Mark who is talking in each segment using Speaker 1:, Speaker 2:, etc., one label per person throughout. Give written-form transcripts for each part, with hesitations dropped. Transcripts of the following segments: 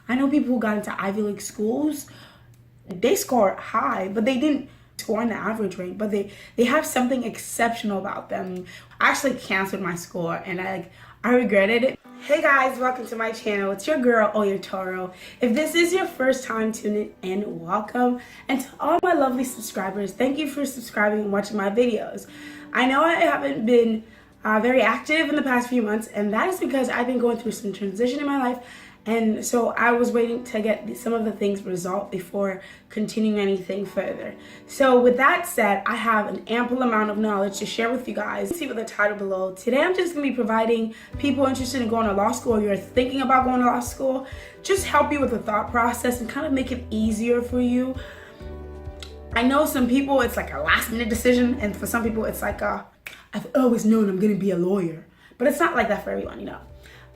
Speaker 1: I know people who got into Ivy League schools, they scored high, but they didn't score in the average rate, but they have something exceptional about them. I actually canceled my score and I regretted it. Hey guys, welcome to my channel. It's your girl, your Toro. If this is your first time tuning in, welcome. And to all my lovely subscribers, thank you for subscribing and watching my videos. I know I haven't been very active in the past few months, and that is because I've been going through some transition in my life, and so I was waiting to get some of the things resolved before continuing anything further. So with that said, I have an ample amount of knowledge to share with you guys. See with the title below. Today I'm just going to be providing people interested in going to law school, or you're thinking about going to law school, just help you with the thought process and kind of make it easier for you. I know some people it's like a last minute decision, and for some people it's like I've always known I'm gonna be a lawyer, but it's not like that for everyone, you know.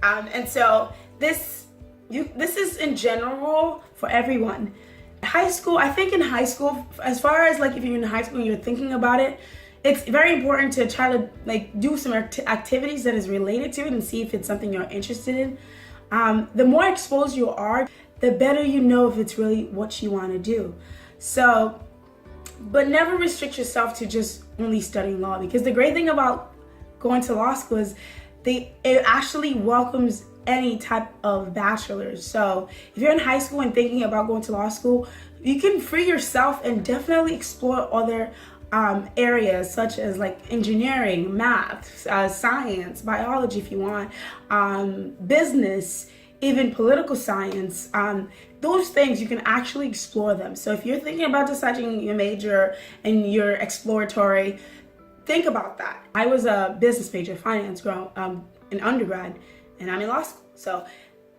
Speaker 1: And so this is in general for everyone. High school, I think in high school, as far as like if you're in high school and you're thinking about it, it's very important to try to like do some activities that is related to it and see if it's something you're interested in. The more exposed you are, the better you know if it's really what you want to do. So, but never restrict yourself to just only studying law, because the great thing about going to law school is it actually welcomes any type of bachelor's. So if you're in high school and thinking about going to law school, you can free yourself and definitely explore other areas such as like engineering, math, science, biology if you want, business, even political science. Those things, you can actually explore them. So if you're thinking about deciding your major and you're exploratory, think about that. I was a business major, finance, in undergrad, and I'm in law school. So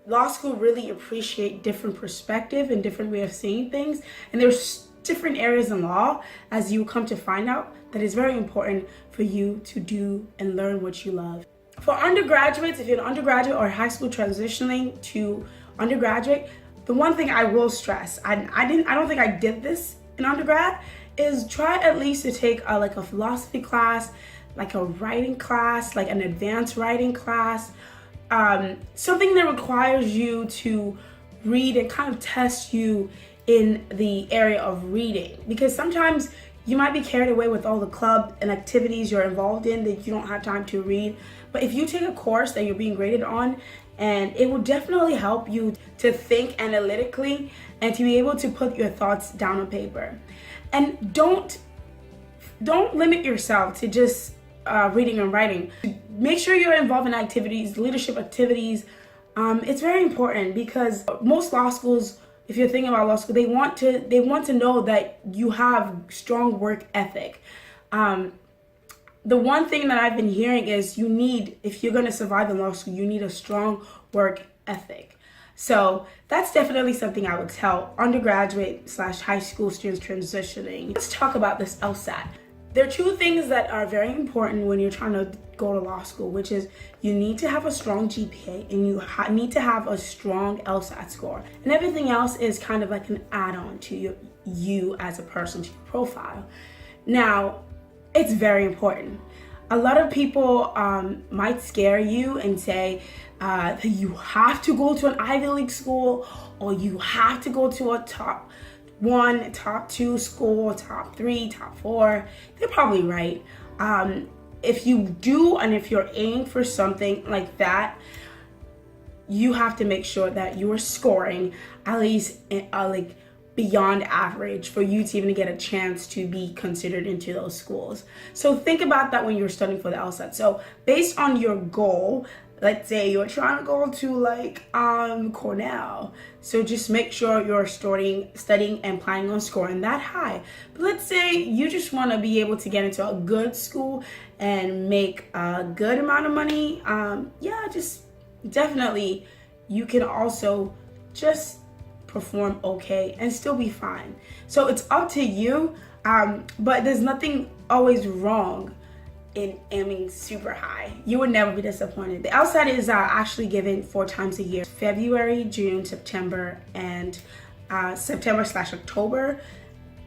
Speaker 1: law school really appreciate different perspective and different way of seeing things. And there's different areas in law, as you come to find out, that is very important for you to do and learn what you love. For undergraduates, if you're an undergraduate or high school transitioning to undergraduate, the one thing I will stress, I don't think I did this in undergrad, is try at least to take like a philosophy class, like a writing class, like an advanced writing class, something that requires you to read and kind of test you in the area of reading, because sometimes you might be carried away with all the club and activities you're involved in that you don't have time to read. But if you take a course that you're being graded on, and it will definitely help you to think analytically and to be able to put your thoughts down on paper. And don't limit yourself to just reading and writing. Make sure you're involved in activities, leadership activities. It's very important, because most law schools, if you're thinking about law school, they want to know that you have strong work ethic. The one thing that I've been hearing is if you're going to survive in law school, you need a strong work ethic. So that's definitely something I would tell undergraduate / high school students transitioning. Let's talk about this LSAT. There are two things that are very important when you're trying to go to law school, which is you need to have a strong GPA and you need to have a strong LSAT score. And everything else is kind of like an add-on to you as a person, to your profile. Now, it's very important. A lot of people might scare you and say that you have to go to an Ivy League school, or you have to go to a top 1, top 2 school, top 3, top 4. They're probably right. If you do, and if you're aiming for something like that, you have to make sure that you are scoring at least like beyond average for you to even get a chance to be considered into those schools. So think about that when you're studying for the LSAT. So based on your goal, let's say you're trying to go to like Cornell, so just make sure you're studying and planning on scoring that high. But let's say you just want to be able to get into a good school and make a good amount of money. Just definitely you can also just perform okay and still be fine. So it's up to you, but there's nothing always wrong in aiming super high. You would never be disappointed. The LSAT is actually given 4 times a year: February, June, September, and September/October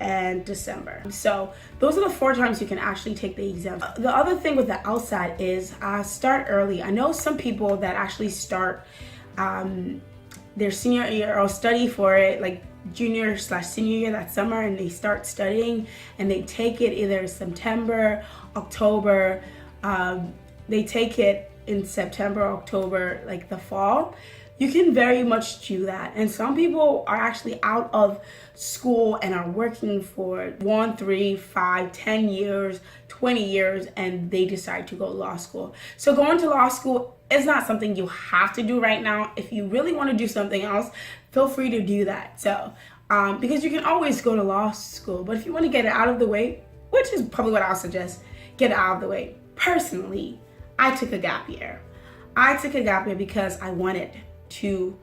Speaker 1: and December. So those are the 4 times you can actually take the exam. The other thing with the LSAT is start early. I know some people that actually start their senior year or study for it, like junior/senior year that summer, and they start studying and they take it either September, October, they take it in September, October, like the fall. You can very much do that. And some people are actually out of school and are working for 1, 3, 5, 10 years, 20 years, and they decide to go to law school. So going to law school is not something you have to do right now. If you really want to do something else, feel free to do that. So, because you can always go to law school, but if you want to get it out of the way, which is probably what I'll suggest, get it out of the way. Personally, I took a gap year. I took a gap year because I wanted to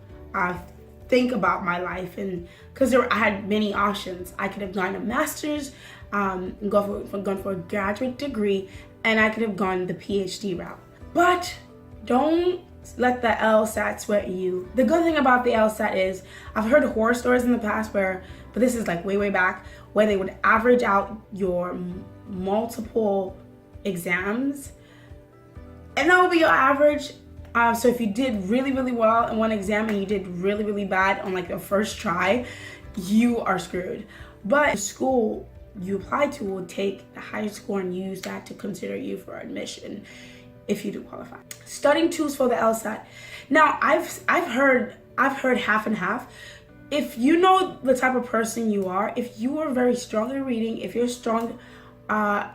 Speaker 1: think about my life, and because I had many options. I could have gone a master's, gone for a graduate degree, and I could have gone the PhD route. But don't let the LSAT sweat you. The good thing about the LSAT is I've heard horror stories in the past but this is like way back, where they would average out your multiple exams, and that would be your average. So if you did really, really well in one exam and you did really, really bad on like the first try, you are screwed. But the school you apply to will take the highest score and use that to consider you for admission if you do qualify. Studying tools for the LSAT. Now I've heard half and half. If you know the type of person you are, if you are very strong in reading, if you're strong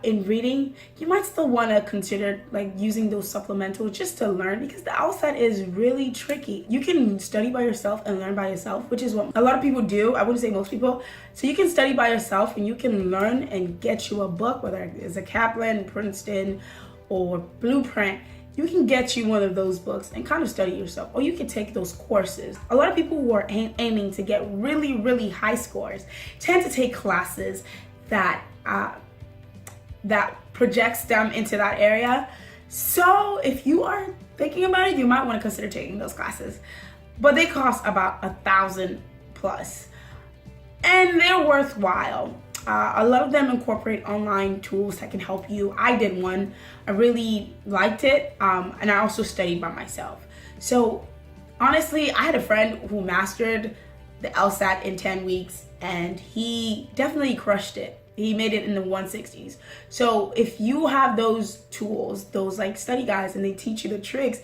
Speaker 1: in reading, you might still want to consider like using those supplementals just to learn, because the LSAT is really tricky. You can study by yourself and learn by yourself, which is what a lot of people do. I wouldn't say most people. So you can study by yourself and you can learn and get you a book, whether it's a Kaplan, Princeton, or Blueprint. You can get you one of those books and kind of study yourself, or you can take those courses. A lot of people who are aiming to get really, really high scores tend to take classes that projects them into that area. So if you are thinking about it, you might want to consider taking those classes. But they cost about $1,000 plus, and they're worthwhile. A lot of them incorporate online tools that can help you. I did one. I really liked it, and I also studied by myself. So honestly, I had a friend who mastered the LSAT in 10 weeks, and he definitely crushed it. He made it in the 160s. So if you have those tools, those like study guides, and they teach you the tricks,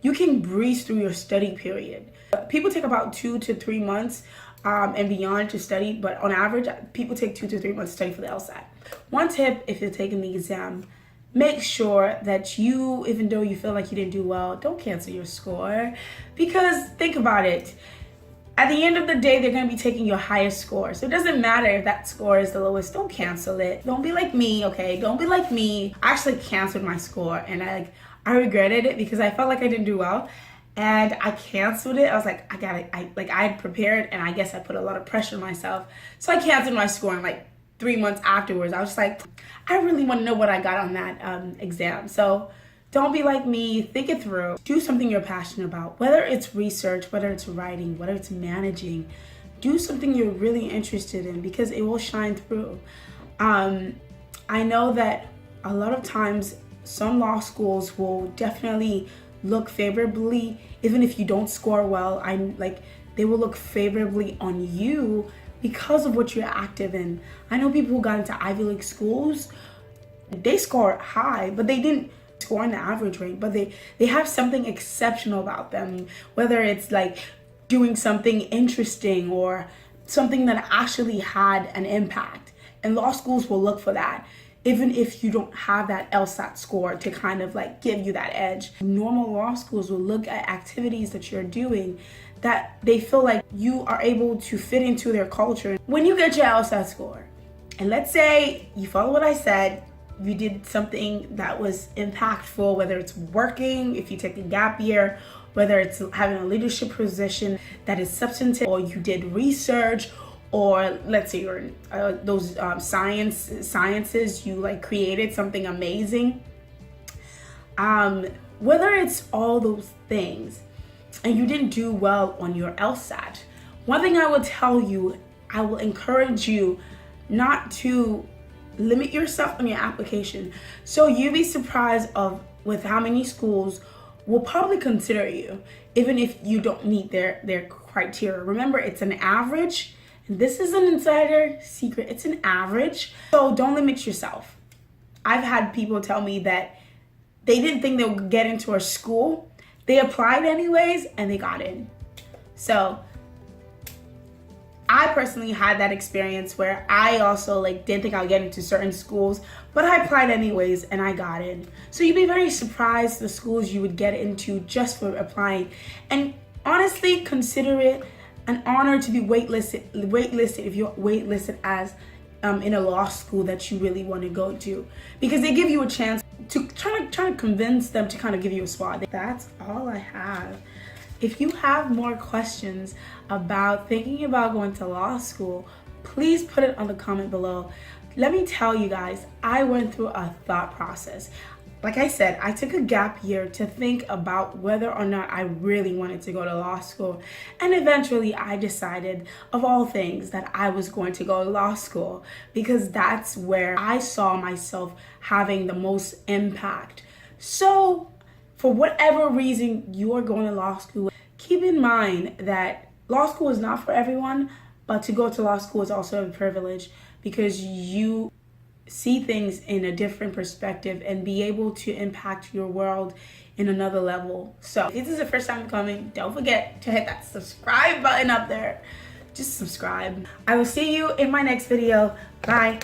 Speaker 1: you can breeze through your study period. People take about 2 to 3 months and beyond to study, but on average, people take 2 to 3 months to study for the LSAT. One tip, if you're taking the exam, make sure that you, even though you feel like you didn't do well, don't cancel your score, because think about it. At the end of the day, they're going to be taking your highest score. So it doesn't matter if that score is the lowest. Don't cancel it. Don't be like me, okay? Don't be like me. I actually canceled my score, and I regretted it because I felt like I didn't do well. And I canceled it. I was like, I had prepared, and I guess I put a lot of pressure on myself. So I canceled my score in like 3 months afterwards. I was just like, I really want to know what I got on that exam. So don't be like me. Think it through. Do something you're passionate about, whether it's research, whether it's writing, whether it's managing. Do something you're really interested in, because it will shine through. I know that a lot of times some law schools will definitely look favorably, even if you don't score well. They will look favorably on you because of what you're active in. I know people who got into Ivy League schools, they score high, but they didn't score in the average rate, but they have something exceptional about them, whether it's like doing something interesting or something that actually had an impact. And law schools will look for that, even if you don't have that LSAT score to kind of like give you that edge. Normal law schools will look at activities that you're doing that they feel like you are able to fit into their culture. When you get your LSAT score, and let's say you follow what I said, you did something that was impactful, whether it's working, if you take a gap year, whether it's having a leadership position that is substantive, or you did research, or let's say you're in those sciences, you like created something amazing. Whether it's all those things and you didn't do well on your LSAT, one thing I will tell you, I will encourage you not to limit yourself on your application. So you'd be surprised with how many schools will probably consider you, even if you don't meet their criteria. Remember, it's an average, and this is an insider secret. It's an average, so don't limit yourself. I've had people tell me that they didn't think they would get into a school. They applied anyways, and they got in. So I personally had that experience where I also didn't think I would get into certain schools, but I applied anyways and I got in. So you'd be very surprised the schools you would get into just for applying. And honestly, consider it an honor to be waitlisted if you're waitlisted as in a law school that you really want to go to, because they give you a chance to try to convince them to kind of give you a spot. That's all I have. If you have more questions about thinking about going to law school, please put it on the comment below. Let me tell you guys, I went through a thought process. Like I said, I took a gap year to think about whether or not I really wanted to go to law school. And eventually I decided, of all things, that I was going to go to law school because that's where I saw myself having the most impact. So for whatever reason you are going to law school, keep in mind that law school is not for everyone, but to go to law school is also a privilege because you see things in a different perspective and be able to impact your world in another level. So if this is the first time coming, don't forget to hit that subscribe button up there. Just subscribe. I will see you in my next video. Bye.